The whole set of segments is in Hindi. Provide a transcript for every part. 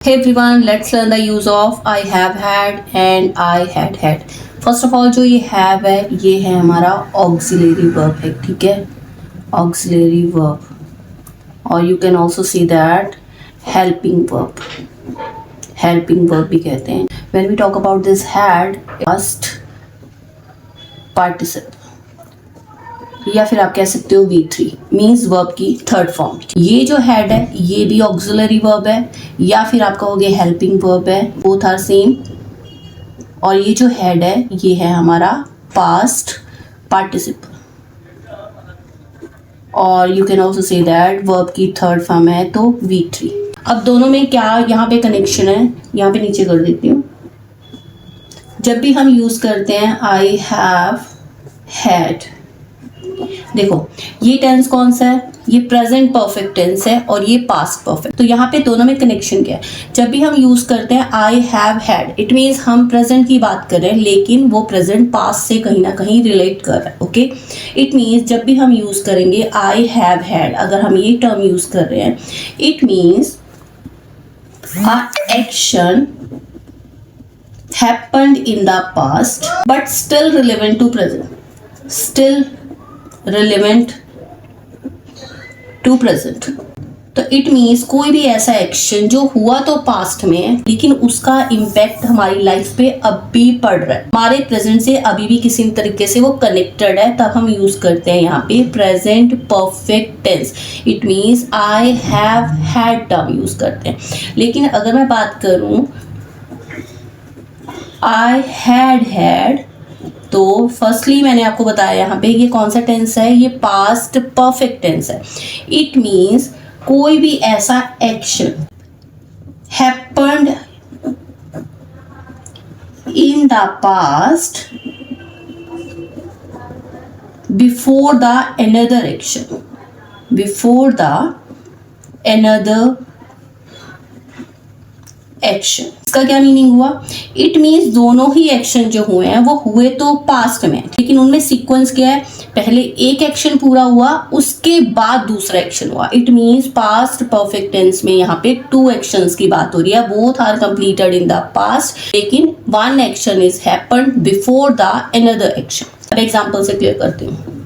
Hey everyone, let's learn the use of I have had and I had had. First of all, जो ये have है ये है हमारा auxiliary verb है, ठीक है, auxiliary verb. और you can also see that helping verb. Helping verb भी कहते हैं. When we talk about this had, past participle. या फिर आप कह सकते हो V3 मीन्स वर्ब की थर्ड फॉर्म. ये जो हैड है ये भी ऑक्सिलरी वर्ब है या फिर आप कहोगे हेल्पिंग वर्ब है, बोथ आर सेम. और ये जो हैड है ये है हमारा पास्ट पार्टिसिपल. और you can also say that verb की थर्ड फॉर्म है तो V3. अब दोनों में क्या यहाँ पे कनेक्शन है, यहाँ पे नीचे कर देती हूँ. जब भी हम यूज करते हैं आई हैव हैड, देखो ये टेंस कौन सा है, ये प्रेजेंट परफेक्ट टेंस है और ये पास्ट परफेक्ट. तो यहाँ पे दोनों में कनेक्शन क्या है. जब भी हम यूज करते हैं आई हैव हैड, इट मीन्स हम प्रेजेंट की बात कर रहे हैं लेकिन वो प्रेजेंट पास्ट से कहीं ना कहीं रिलेट कर रहा है. ओके, इट मीन्स जब भी हम यूज करेंगे आई हैव हैड, अगर हम ये टर्म यूज कर रहे हैं, it means a action happened in the past but still relevant to present. Still relevant to present. तो इट मीन्स कोई भी ऐसा एक्शन जो हुआ तो पास्ट में है लेकिन उसका इम्पैक्ट हमारी लाइफ पे अब भी पड़ रहा है, हमारे प्रेजेंट से अभी भी किसी तरीके से वो कनेक्टेड है, तब हम यूज करते हैं यहाँ पे present perfect tense. It means I have had term use करते हैं. लेकिन अगर मैं बात करूं आई हैड हैड, तो फर्स्टली मैंने आपको बताया यहाँ पे ये कौन सा टेंस है, ये पास्ट परफेक्ट टेंस है. इट मीन्स कोई भी ऐसा action happened in the past before the another action, before the another action. इसका क्या मीनिंग हुआ, इट मीन्स दोनों ही एक्शन जो हुए हैं वो हुए तो पास्ट में लेकिन उनमें सीक्वेंस क्या है, पहले एक एक्शन पूरा हुआ उसके बाद दूसरा एक्शन हुआ. It means past perfect tense में यहाँ पे टू एक्शंस की बात हो रही है, both are completed in the past लेकिन one action is happened before the another action. अब एग्जांपल से क्लियर करती हूँ.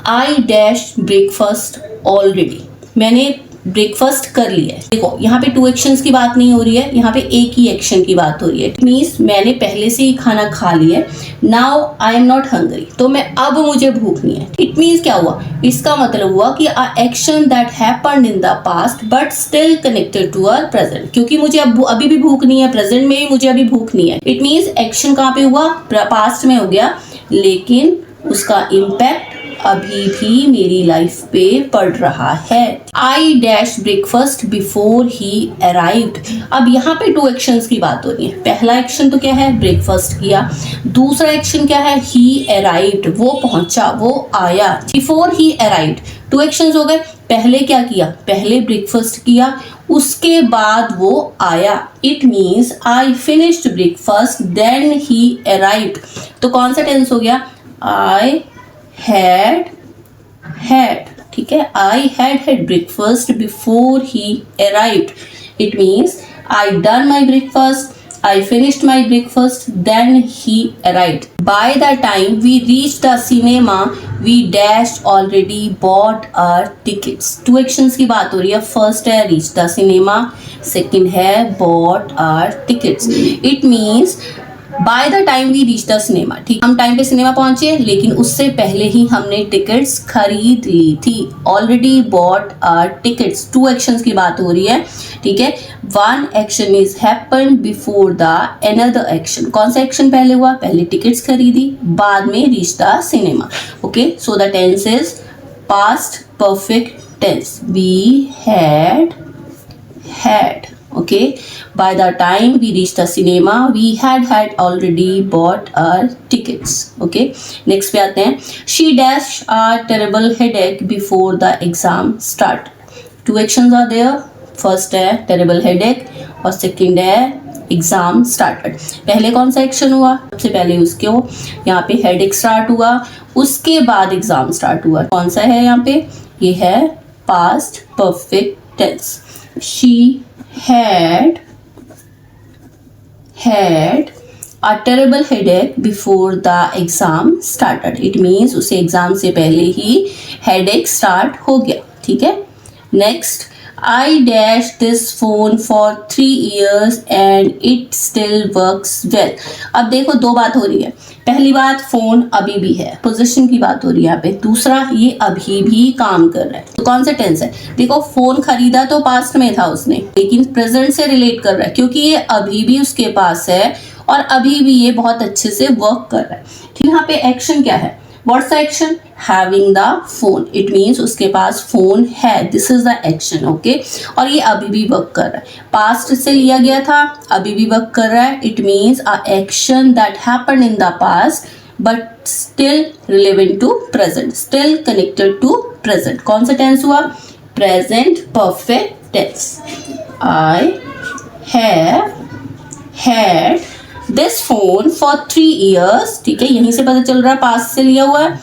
आई डैश ब्रेकफास्ट ऑलरेडी, मैंने ब्रेकफास्ट कर लिया है. देखो यहाँ पे टू एक्शंस की बात नहीं हो रही है, यहाँ पे एक ही एक्शन की बात हो रही है. इट मीन्स मैंने पहले से ही खाना खा लिया है. Now I am not hungry, तो मैं अब मुझे भूख नहीं है. इट मीन्स क्या हुआ, इसका मतलब हुआ कि a action that happened in the past but still connected to our present. क्योंकि मुझे अब अभी भी भूख नहीं है, प्रेजेंट में भी मुझे अभी भूख नहीं है. इट मीन्स एक्शन कहाँ पे हुआ, पास्ट में हो गया लेकिन उसका इम्पैक्ट अभी भी मेरी लाइफ पे पड़ रहा है. आई dash breakfast before he arrived. अब यहाँ पे टू एक्शंस की बात हो रही है. पहला एक्शन तो क्या है, ब्रेकफास्ट किया. दूसरा एक्शन क्या है, ही अराइव्ड, वो पहुंचा, वो आया. Before he arrived, two actions हो गए. पहले क्या किया, पहले ब्रेकफास्ट किया उसके बाद वो आया. It means I finished breakfast then he arrived. तो कौन सा टेंस हो गया, आई हैड हैड. ठीक है, आई had had breakfast before he arrived. It means I done my breakfast, I finished my breakfast, then he arrived. By the time we reached the cinema, we dashed already bought our tickets. Two actions की बात हो रही है. First है reach the cinema, second है bought our tickets. It means by the time we reach the cinema, ठीक, हम टाइम पे सिनेमा पहुंचे लेकिन उससे पहले ही हमने टिकट्स खरीद ली थी. Already bought our tickets. Two actions की बात हो रही है, ठीक है. One action is happened before the another action. कौन सा एक्शन पहले हुआ, पहले टिकट्स खरीदी बाद में reach the cinema. Okay, so the tense is past perfect tense. We had had. Okay, by the time we reached the cinema, we had already bought our tickets. Okay, next पे आते हैं. She dashed a terrible headache before the exam start. Two actions are there. First है terrible headache और second है एग्जाम स्टार्टेड. पहले कौन सा एक्शन हुआ, सबसे पहले उसके यहाँ पे हेडेक स्टार्ट हुआ उसके बाद एग्जाम स्टार्ट हुआ. कौन सा है यहाँ पे, ये है past perfect tense. She had a terrible headache before the exam started. It means उसे एग्जाम से पहले ही headache start हो गया. ठीक है. Next, I dashed this phone for 3 years and it still works well. अब देखो दो बात हो रही है. पहली बात, फोन अभी भी है, पोजीशन की बात हो रही है यहाँ पे. दूसरा, ये अभी भी काम कर रहा है. तो कौन सा टेंस है? देखो, फोन खरीदा तो पास्ट में था उसने, लेकिन प्रेजेंट से रिलेट कर रहा है क्योंकि ये अभी भी उसके पास है और अभी भी ये बहुत अच्छे से वर्क कर रहा है. ठीक, यहाँ पे एक्शन क्या है? What's the action? Having the phone. It means उसके पास फोन है. This is the action, okay? और ये अभी भी वर्क कर रहा है. Past से लिया गया था, अभी भी वर्क कर रहा है. It means a action that happened in the past but still relevant to present. Still connected to present. कौन सा tense हुआ? Present perfect tense. I have had this phone for 3 years. ठीक है, यहीं से पता चल रहा है पास्ट से लिया हुआ है.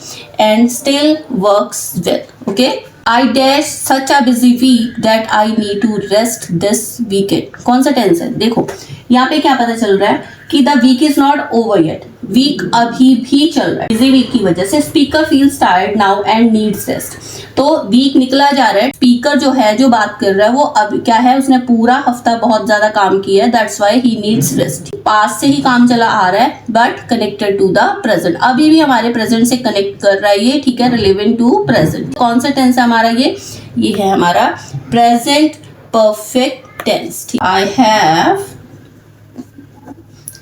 And still works well. Okay. I dash such a busy week that I need to rest this weekend. कौन सा टेंस है? देखो यहाँ पे क्या पता चल रहा है कि the week is not over yet. Week अभी भी चल रहा है. बिजी वीक की वजह से speaker feels tired now and needs rest. तो वीक निकला जा रहा है. स्पीकर जो है, जो बात कर रहा है, वो अब क्या है, उसने पूरा हफ्ता बहुत ज्यादा काम किया है. That's why he needs rest. Past से ही काम चला आ रहा है but connected to the present. अभी भी हमारे प्रेजेंट से कनेक्ट कर रहा है ये. ठीक है, रिलेवेंट टू प्रेजेंट. कौन सा टेंस है हमारा? ये है हमारा present perfect tense. I have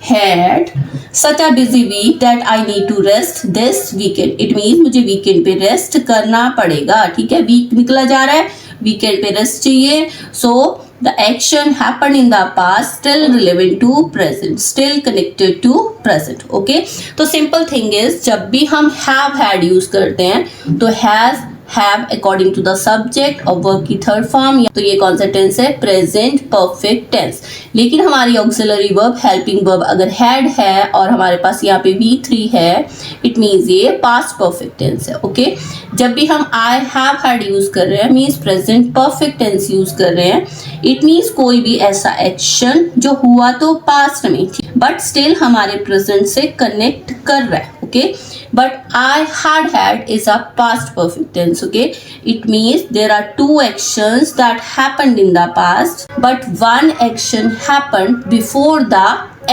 had such a busy week that I need to rest this weekend. It means मुझे वीकेंड पे रेस्ट करना पड़ेगा. ठीक है, वीक निकला जा रहा है, वीकेंड पे रेस्ट चाहिए. So the action happened in the past, still relevant to present, still connected to present. Okay, तो simple thing is जब भी हम have had यूज करते हैं तो has have according to the subject और verb की थर्ड फॉर्म. तो ये कौन सा टेंस है? Present perfect tense. लेकिन हमारी ऑक्सिलरी वर्ब, हेल्पिंग वर्ब अगर had है और हमारे पास यहाँ पे V3 है, इट मीन्स ये पास्ट परफेक्ट टेंस है. ओके, जब भी हम I have had यूज कर रहे हैं, means present perfect tense use कर रहे हैं. इट मीन्स कोई भी ऐसा एक्शन जो हुआ तो पास्ट में बट स्टिल हमारे प्रेजेंट से कनेक्ट कर रहा है. Okay, but I had is a past perfect tense. Okay, it means there are two actions that happened in the past but one action happened before the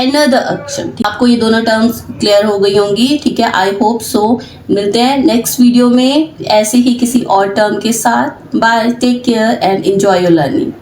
another action. आपको ये दोनों टर्म्स क्लियर हो गई होंगी. ठीक है, आई होप सो. मिलते हैं नेक्स्ट वीडियो में ऐसे ही किसी और टर्म के साथ. Bye, take care and enjoy your learning.